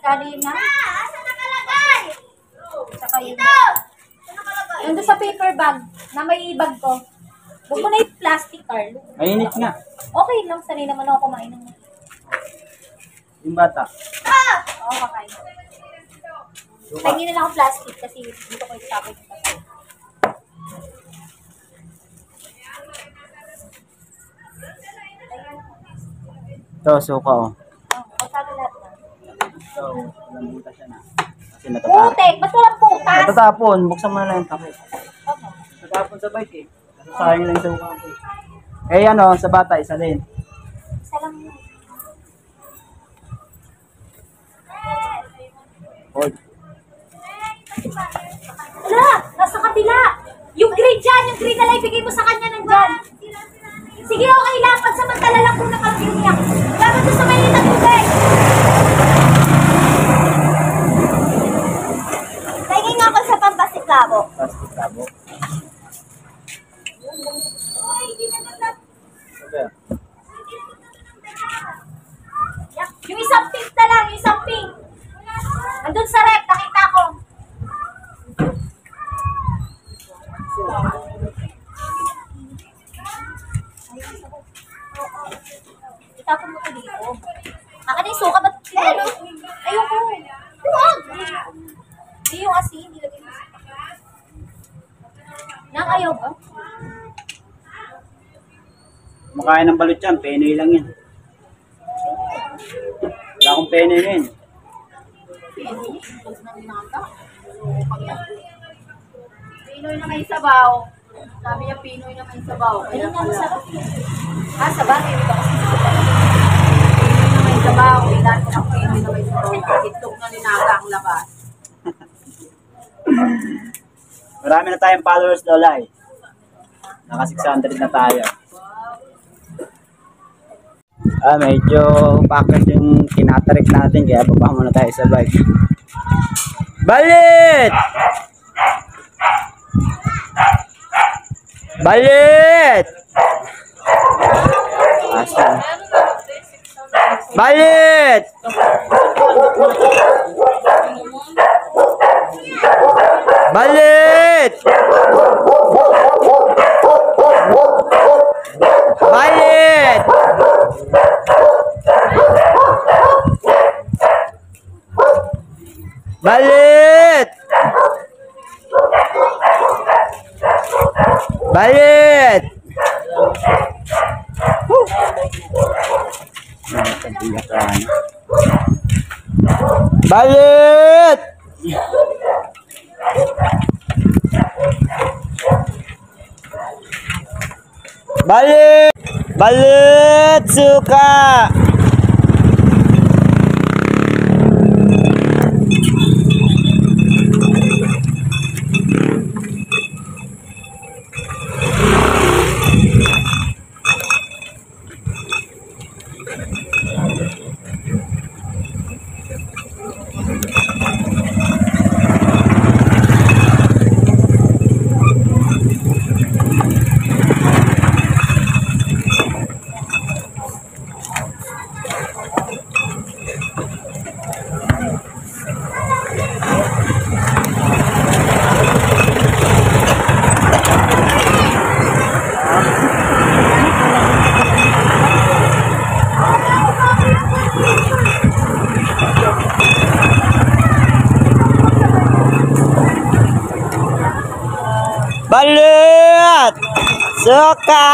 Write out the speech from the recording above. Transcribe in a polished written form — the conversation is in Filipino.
magkano yun na? Saan nakalagay? Tsaka yun na. Nandun sa paper bag na may bag ko. Huwag mo na yung plastic, Carl. Mainit nga. Okay lang, sanay naman ako kumain ng... Yung bata. Oo, kakain. Tingin na lang ang plastic kasi dito ko itapon yung plastic. Ito, suka oh. Kasama lahat na. So, walang butas siya na. Kasi natatapon. Putek! Ba't walang putas? Natatapon. Buksan mo na lang yung takip. Okay. Natatapon sa bike eh. Sayang lang sa suka ko eh. Eh ano, sa bata, isa din. Isa lang yun. Hold. Wala! Nasa kabila! Yung green dyan! Yung green na lang ibigay mo sa kanya nandyan! Sige, okay lang. Pagsamantala lang kung nakalagyan niya. Dapat doon sa mainit ang tubig. Tingin nga ako sa pampasik labo. Plastic tabo. Uy, hindi na naglat. Okay. Yung isang pink na lang. Yung isang pink. Andun sa rep. Nakita ko. Itapon mo ko dito. Akin yung suka. Ba't sinalo? Ayoko. Huwag! Hindi yung asin. Hindi lagay mo sa nang ayaw mo? Makain ng balut yan. Penoy lang yan. Wala akong penoy yan. Pinoy na may sabaw. Sabi niya Pinoy na may sabaw. Ayun nga masarap. Ah, sa bagay. Ito kasi Pinoy na may sabaw. Ilan ko ng Pinoy na may sabaw. Itlog na ninaga ang labas. Marami na tayong followers, Lolay. Naka 600 na tayo. Medyo packers yung tinatarik natin. Kaya baba muna tayo sa bike. Balit! Balit! Asa? Balit! Balit! Balit! Balit! Balit! Balit! Balit! Balit! Suka! Balit! Suka!